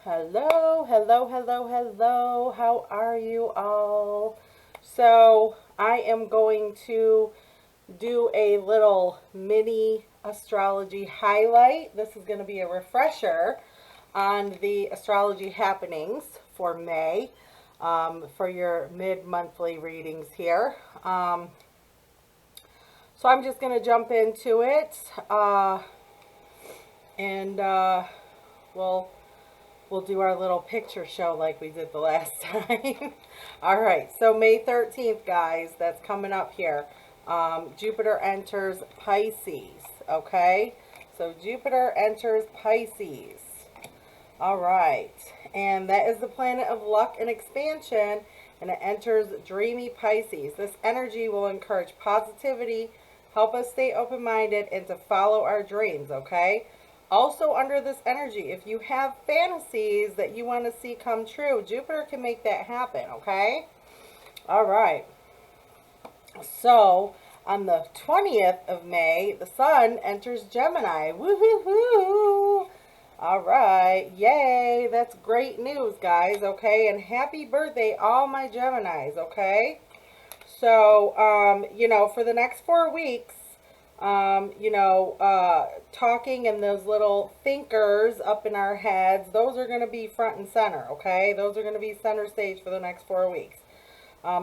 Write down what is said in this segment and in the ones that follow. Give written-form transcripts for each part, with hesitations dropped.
Hello, hello, hello, hello. How are you all? So, I am going to do a little mini astrology highlight. This is going to be a refresher on the astrology happenings for May for your mid-monthly readings here. So, I'm just going to jump into it and we'll do our little picture show like we did the last time. All right, so May 13th, guys, that's coming up here. Jupiter enters Pisces, okay? So Jupiter enters Pisces. All right, and that is the planet of luck and expansion, and it enters dreamy Pisces. This energy will encourage positivity, help us stay open-minded, and to follow our dreams, okay? Also, under this energy, if you have fantasies that you want to see come true, Jupiter can make that happen, okay? All right. So, on the 20th of May, the Sun enters Gemini. Woo-hoo-hoo! All right. Yay. That's great news, guys, okay? And happy birthday, all my Geminis, okay? So, for the next 4 weeks, talking and those little thinkers up in our heads, those are going to be front and center, okay? Those are going to be center stage for the next 4 weeks.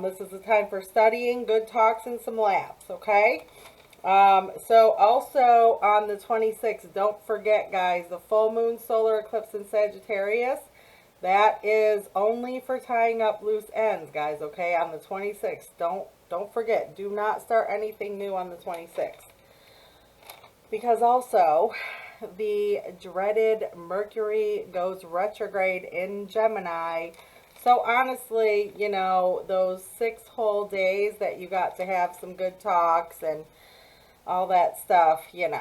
This is the time for studying, good talks, and some laughs, okay? So also on the 26th, don't forget, guys, the full moon solar eclipse in Sagittarius. That is only for tying up loose ends, guys, okay? On the 26th, don't forget, do not start anything new on the 26th. Because also, the dreaded Mercury goes retrograde in Gemini. So honestly, those 6 whole days that you got to have some good talks and all that stuff, it's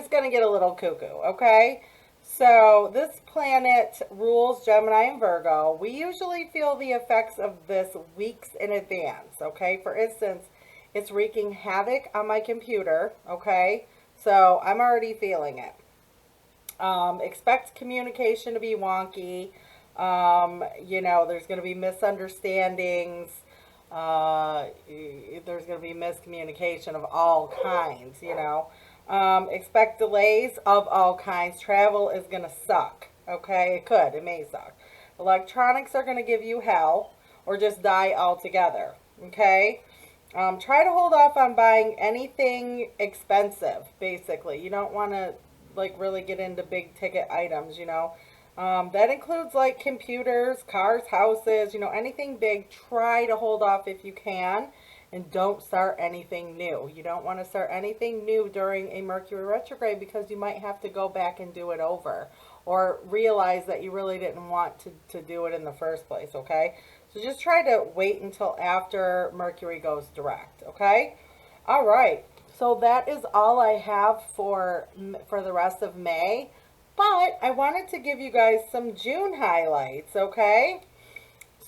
going to get a little cuckoo, okay? So this planet rules Gemini and Virgo. We usually feel the effects of this weeks in advance, okay? For instance, it's wreaking havoc on my computer, okay? So I'm already feeling it. Expect communication to be wonky. There's going to be misunderstandings. There's going to be miscommunication of all kinds, expect delays of all kinds. Travel is going to suck, okay? It may suck. Electronics are going to give you hell or just die altogether, okay? Try to hold off on buying anything expensive, basically. You don't want to, really get into big ticket items, That includes, computers, cars, houses, anything big. Try to hold off if you can, and don't start anything new. You don't want to start anything new during a Mercury retrograde because you might have to go back and do it over or realize that you really didn't want to do it in the first place, okay? So just try to wait until after Mercury goes direct, okay? All right. So that is all I have for the rest of May. But I wanted to give you guys some June highlights, okay?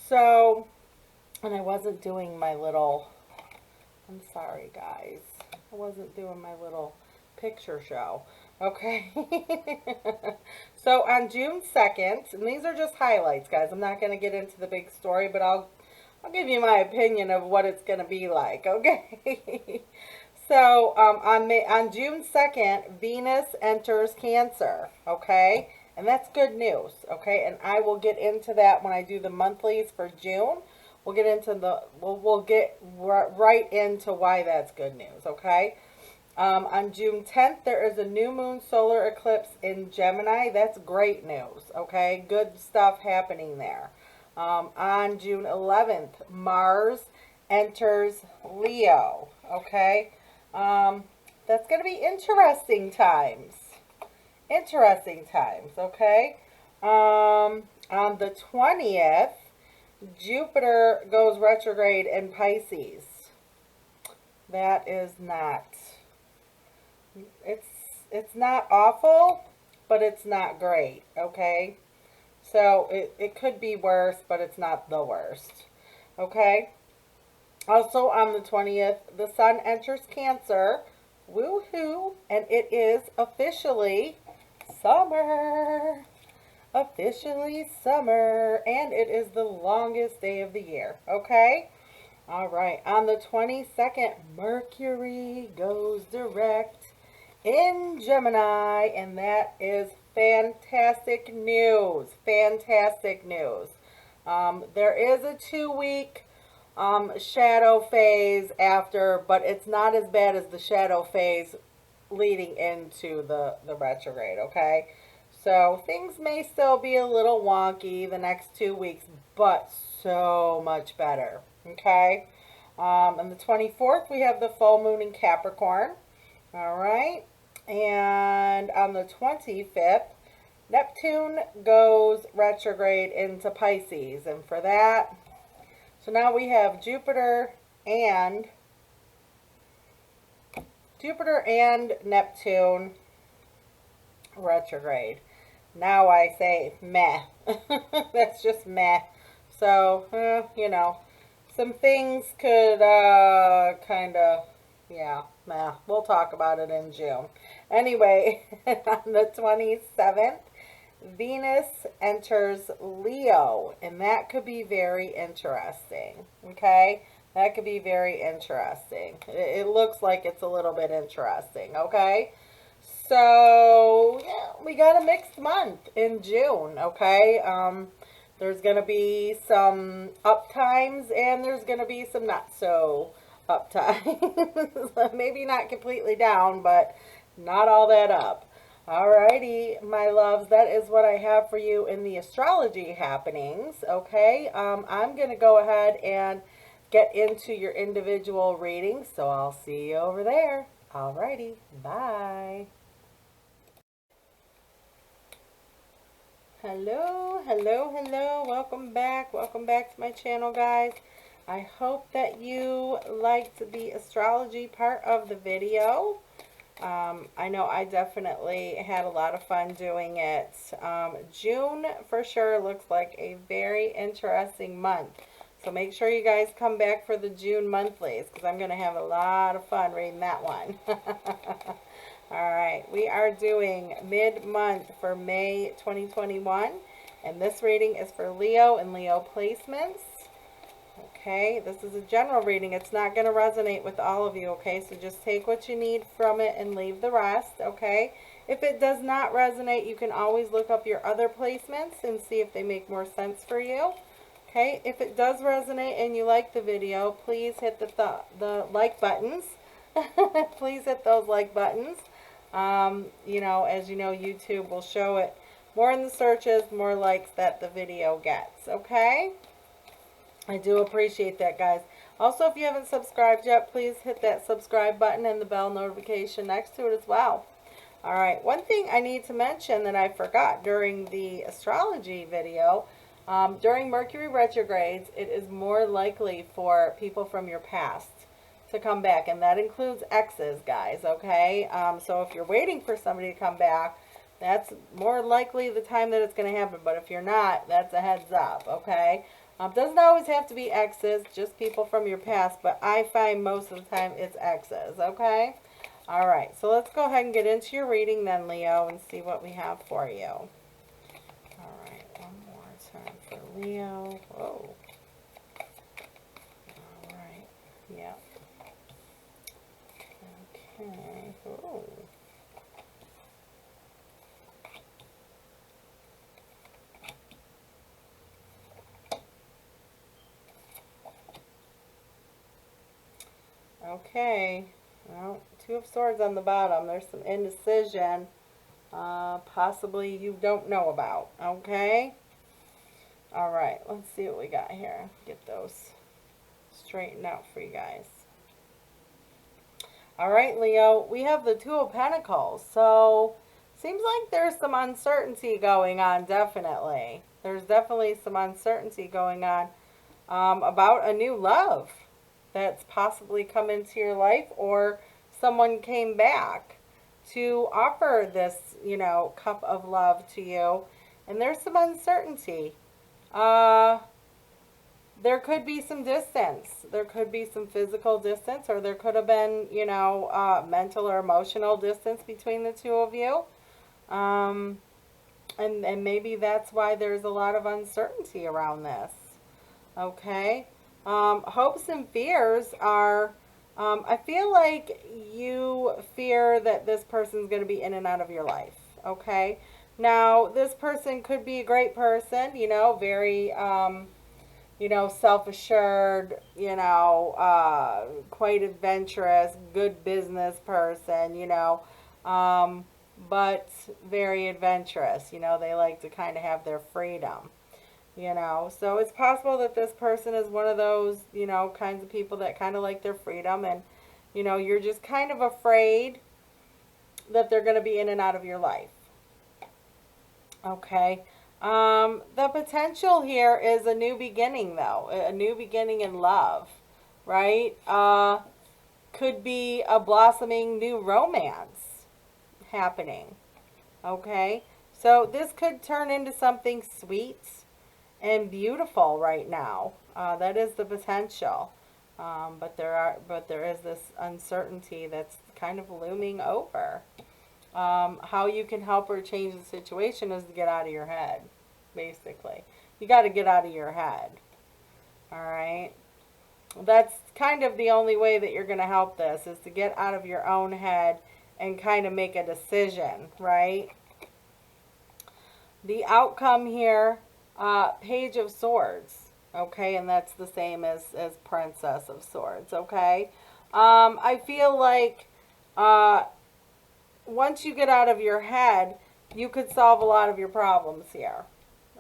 So, and I wasn't doing my little, I'm sorry, guys. I wasn't doing my little picture show, okay? So on June 2nd, and these are just highlights, guys. I'm not going to get into the big story, but I'll give you my opinion of what it's going to be like, okay? So on June 2nd, Venus enters Cancer, okay? And that's good news, okay? And I will get into that when I do the monthlies for June. We'll get into we'll get right into why that's good news, okay? On June 10th, there is a new moon solar eclipse in Gemini. That's great news, okay? Good stuff happening there. On June 11th, Mars enters Leo, okay? That's going to be interesting times. Interesting times, okay? On the 20th, Jupiter goes retrograde in Pisces. That is not, it's not awful, but it's not great, okay? So it could be worse, but it's not the worst, okay? Also on the 20th, the Sun enters Cancer. Woohoo! And it is officially summer. officially summer, and it is the longest day of the year, okay? All right, on the 22nd, Mercury goes direct in Gemini, and that is fantastic news. Fantastic news. There is a 2 week shadow phase after, but it's not as bad as the shadow phase leading into the retrograde, okay? So things may still be a little wonky the next 2 weeks, but so much better, okay? On the 24th, we have the full moon in Capricorn, all right? And on the 25th, Neptune goes retrograde into Pisces. And for that, so now we have and Jupiter and Neptune retrograde. Now I say meh. That's just meh. So, you know, some things could kind of, yeah, meh. We'll talk about it in June. Anyway, on the 27th, Venus enters Leo, and that could be very interesting, okay? That could be very interesting. It looks like it's a little bit interesting, okay? So, yeah, we got a mixed month in June, okay? There's going to be some up times, and there's going to be some not so up times. Maybe not completely down, but not all that up. Alrighty, my loves, that is what I have for you in the astrology happenings, okay? I'm going to go ahead and get into your individual readings, so I'll see you over there. Alrighty, bye. Hello, hello, hello. Welcome back. Welcome back to my channel, guys. I hope that you liked the astrology part of the video. I know I definitely had a lot of fun doing it. June for sure looks like a very interesting month. So make sure you guys come back for the June monthlies because I'm going to have a lot of fun reading that one. Alright, we are doing mid-month for May 2021. And this reading is for Leo and Leo placements. Okay, this is a general reading. It's not going to resonate with all of you, okay? So just take what you need from it and leave the rest, okay? If it does not resonate, you can always look up your other placements and see if they make more sense for you. Okay, if it does resonate and you like the video, please hit the like buttons. Please hit those like buttons. You know, as you know, YouTube will show it more in the searches, more likes that the video gets, okay? I do appreciate that, guys. Also, if you haven't subscribed yet, please hit that subscribe button and the bell notification next to it as well. Alright, one thing I need to mention that I forgot during the astrology video, during Mercury retrogrades, it is more likely for people from your past to come back, and that includes exes, guys, okay? So if you're waiting for somebody to come back, that's more likely the time that it's going to happen, but if you're not, that's a heads up, okay? Doesn't always have to be exes, just people from your past, but I find most of the time it's exes, okay? Alright, so let's go ahead and get into your reading then, Leo, and see what we have for you. Alright, one more time for Leo. Whoa. Alright, yeah. Okay, ooh. Okay, well, Two of Swords on the bottom. There's some indecision, possibly you don't know about, okay? Alright, let's see what we got here. Get those straightened out for you guys. Alright, Leo, we have the Two of Pentacles, so seems like there's some uncertainty going on, definitely. There's definitely some uncertainty going on about a new love that's possibly come into your life, or someone came back to offer this, you know, cup of love to you, and there's some uncertainty. There could be some distance. There could be some physical distance, or there could have been, you know, mental or emotional distance between the two of you. And maybe that's why there's a lot of uncertainty around this. Okay. Hopes and fears are, I feel like you fear that this person's going to be in and out of your life. Okay. Now, this person could be a great person, very, self assured, quite adventurous, good business person, but very adventurous. They like to kind of have their freedom. So it's possible that this person is one of those, kinds of people that kind of like their freedom, and you're just kind of afraid that they're going to be in and out of your life. Okay. The potential here is a new beginning, though, a new beginning in love, right? Could be a blossoming new romance happening. Okay. So this could turn into something sweet and beautiful right now. That is the potential. But there is this uncertainty that's kind of looming over. How you can help or change the situation is to get out of your head, basically. You got to get out of your head. All right. That's kind of the only way that you're going to help this, is to get out of your own head and kind of make a decision, right? The outcome here, Page of Swords, okay, and that's the same as Princess of Swords, okay. I feel like once you get out of your head, you could solve a lot of your problems here,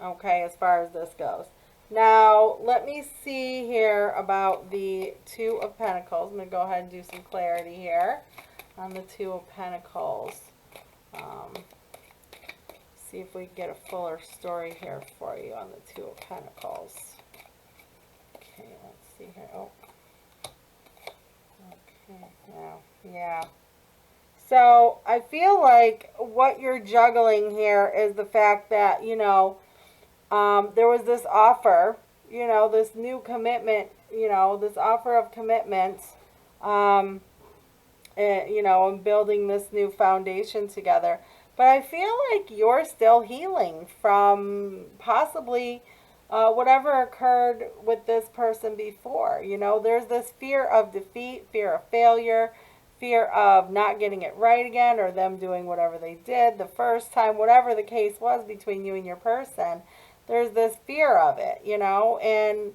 okay, as far as this goes. Now, let me see here about the Two of Pentacles. I'm going to go ahead and do some clarity here on the Two of Pentacles. See if we can get a fuller story here for you on the Two of Pentacles. Okay, let's see here. Oh. Okay, now, yeah. So, I feel like what you're juggling here is the fact that, there was this offer, this new commitment, this offer of commitment, and building this new foundation together. But I feel like you're still healing from possibly whatever occurred with this person before. There's this fear of defeat, fear of failure, fear of not getting it right again, or them doing whatever they did the first time, whatever the case was between you and your person. There's this fear of it, and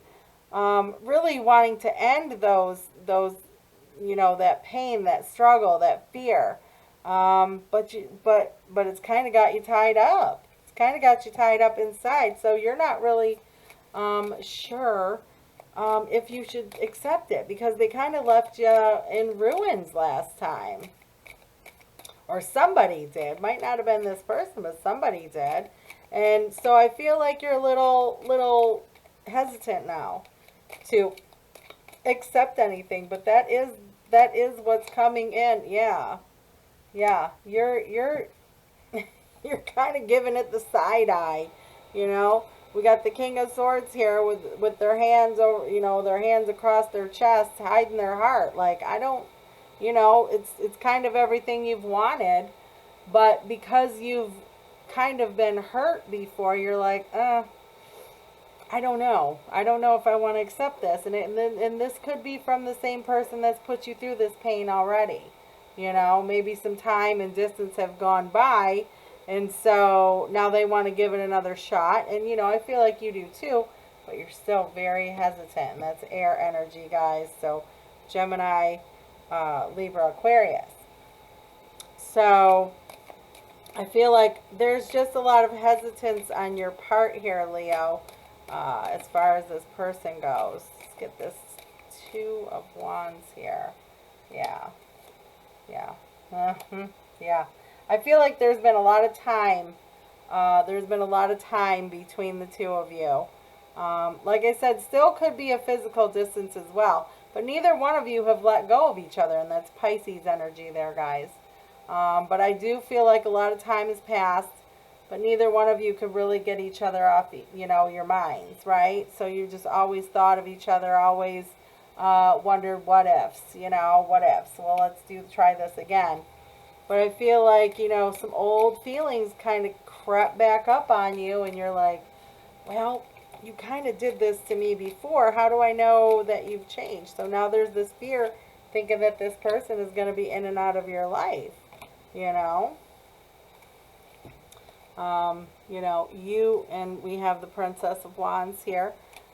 really wanting to end those, that pain, that struggle, that fear. But it's kind of got you tied up. It's kind of got you tied up inside. So you're not really sure if you should accept it, because they kind of left you in ruins last time. Or somebody did. Might not have been this person, but somebody did. And so I feel like you're a little hesitant now to accept anything. But that is what's coming in. Yeah. Yeah, you're you're kind of giving it the side eye, We got the King of Swords here with their hands over, their hands across their chest, hiding their heart. Like, I don't, it's kind of everything you've wanted, but because you've kind of been hurt before, you're like, I don't know. I don't know if I want to accept this, and this could be from the same person that's put you through this pain already. Maybe some time and distance have gone by, and so now they want to give it another shot. And, I feel like you do too, but you're still very hesitant. And that's air energy, guys. So, Gemini, Libra, Aquarius. So, I feel like there's just a lot of hesitance on your part here, Leo, as far as this person goes. Let's get this Two of Wands here. Yeah. Yeah. Yeah. I feel like there's been a lot of time. Between the two of you. Like I said, still could be a physical distance as well. But neither one of you have let go of each other. And that's Pisces energy there, guys. But I do feel like a lot of time has passed. But neither one of you could really get each other off, your minds, right? So you just always thought of each other, always wondered what ifs, what ifs. Well, let's try this again. But I feel like, you know, some old feelings kind of crept back up on you, and you're like, well, you kind of did this to me before. How do I know that you've changed? So now there's this fear thinking that this person is going to be in and out of your life, you know. You know, you, and we have the Princess of Wands here.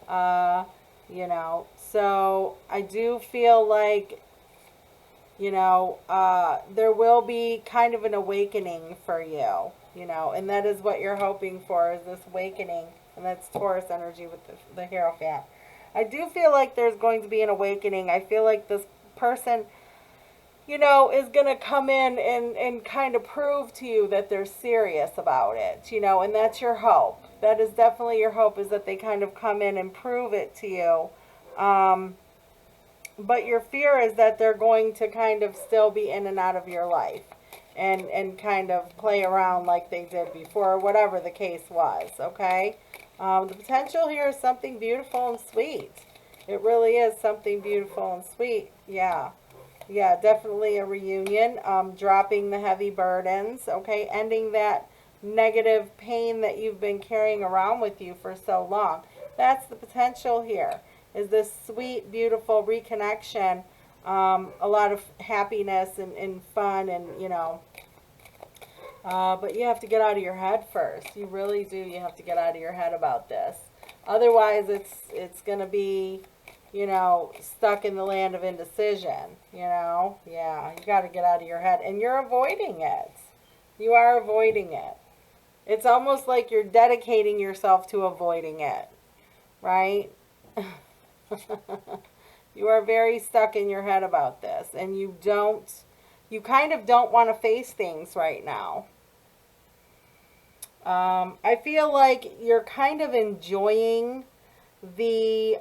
Uh, you know, so I do feel like, you know, there will be kind of an awakening for you know, and that is what you're hoping for, is this awakening, and that's Taurus energy with the Hierophant. I do feel like there's going to be an awakening. I feel like this person, you know, is going to come in and kind of prove to you that they're serious about it, you know, and that's your hope. That is definitely your hope, is that they kind of come in and prove it to you. But your fear is that they're going to kind of still be in and out of your life, and kind of play around like they did before, whatever the case was, okay? The potential here is something beautiful and sweet. It really is something beautiful and sweet, yeah. Yeah, definitely a reunion, dropping the heavy burdens, okay, ending that negative pain that you've been carrying around with you for so long. That's the potential here, is this sweet, beautiful reconnection, a lot of happiness and fun, and, you know, but you have to get out of your head first. You really do. You have to get out of your head about this. Otherwise, it's going to be, you know, stuck in the land of indecision, you know? Yeah, you got to get out of your head. And you're avoiding it. You are avoiding it. It's almost like you're dedicating yourself to avoiding it, right? You are very stuck in your head about this, and you kind of don't want to face things right now. I feel like you're kind of enjoying the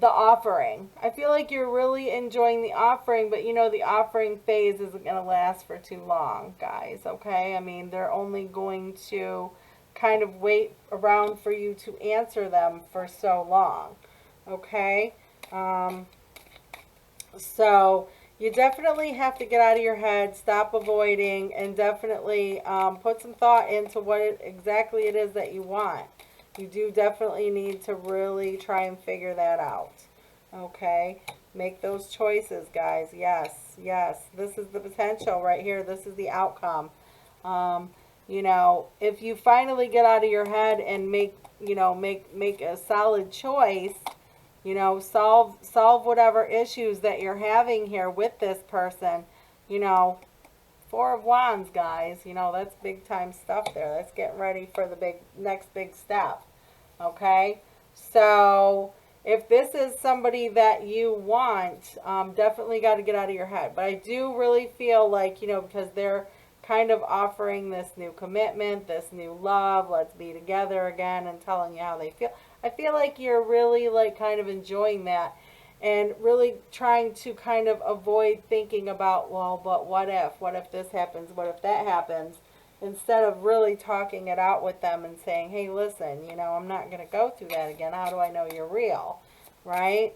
the offering. I feel like you're really enjoying the offering, but you know the offering phase isn't going to last for too long, guys, okay? I mean, they're only going to kind of wait around for you to answer them for so long, okay? So you definitely have to get out of your head, stop avoiding, and definitely put some thought into what exactly it is that you want. You do definitely need to really try and figure that out. Okay? Make those choices, guys. Yes, yes. This is the potential right here. This is the outcome. You know, if you finally get out of your head and make a solid choice, you know, solve whatever issues that you're having here with this person, you know, Four of Wands, guys, you know, that's big time stuff there. That's getting ready for the next big step. Okay? So, if this is somebody that you want, definitely got to get out of your head. But I do really feel like, you know, because they're kind of offering this new commitment, this new love, let's be together again, and telling you how they feel. I feel like you're really, like, kind of enjoying that, and really trying to kind of avoid thinking about, well, but what if this happens, what if that happens, instead of really talking it out with them and saying, hey, listen, you know, I'm not going to go through that again. How do I know you're real, right?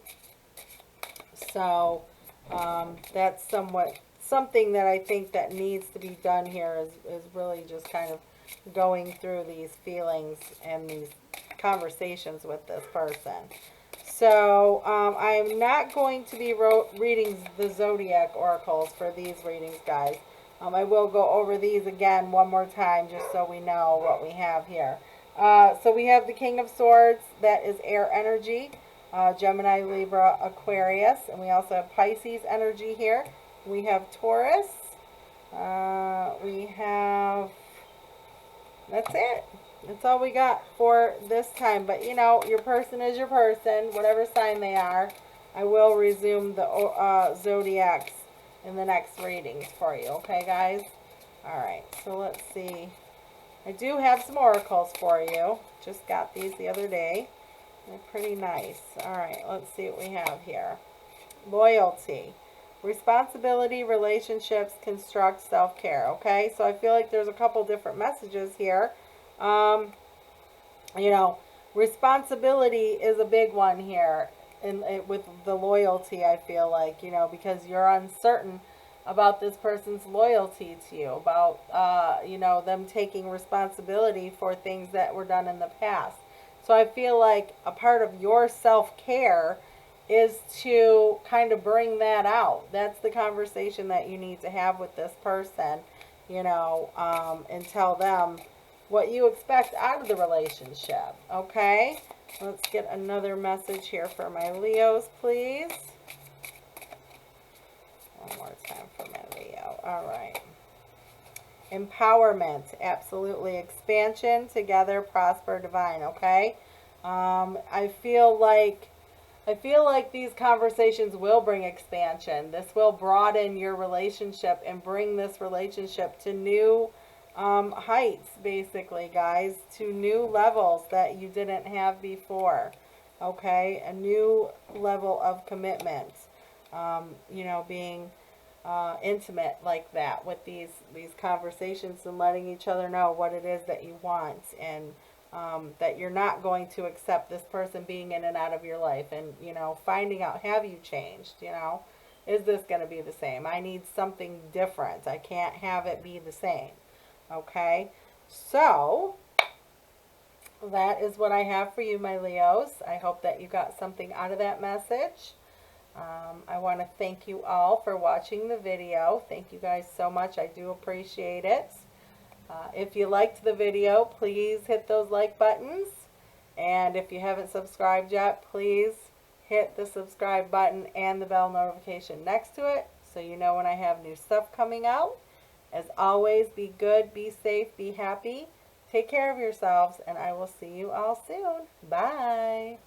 So that's something that I think that needs to be done here, is really just kind of going through these feelings and these conversations with this person. So I'm not going to be reading the zodiac oracles for these readings, guys. I will go over these again one more time just so we know what we have here. So we have the King of Swords, that is air energy, Gemini, Libra, Aquarius, and we also have Pisces energy here. We have Taurus. We have, that's it. That's all we got for this time. But, you know, your person is your person, whatever sign they are. I will resume the zodiacs in the next readings for you. Okay, guys? All right. So let's see. I do have some oracles for you. Just got these the other day. They're pretty nice. All right. Let's see what we have here. Loyalty. Responsibility, relationships, construct, self-care. Okay? So I feel like there's a couple different messages here. You know, responsibility is a big one here with the loyalty, I feel like, you know, because you're uncertain about this person's loyalty to you, about, you know, them taking responsibility for things that were done in the past. So I feel like a part of your self-care is to kind of bring that out. That's the conversation that you need to have with this person, you know, and tell them what you expect out of the relationship. Okay? Let's get another message here for my Leos, please. One more time for my Leo. All right. Empowerment, absolutely. Expansion, together, prosper, divine. Okay. I feel like these conversations will bring expansion. This will broaden your relationship and bring this relationship to new heights, basically, guys, to new levels that you didn't have before. Okay, a new level of commitment. You know, being intimate like that with these conversations and letting each other know what it is that you want, and that you're not going to accept this person being in and out of your life, and, you know, finding out, have you changed, you know, is this going to be the same? I need something different. I can't have it be the same. Okay, so that is what I have for you, my Leos. I hope that you got something out of that message. I want to thank you all for watching the video. Thank you guys so much. I do appreciate it. If you liked the video, please hit those like buttons. And if you haven't subscribed yet, please hit the subscribe button and the bell notification next to it so you know when I have new stuff coming out. As always, be good, be safe, be happy. Take care of yourselves, and I will see you all soon. Bye.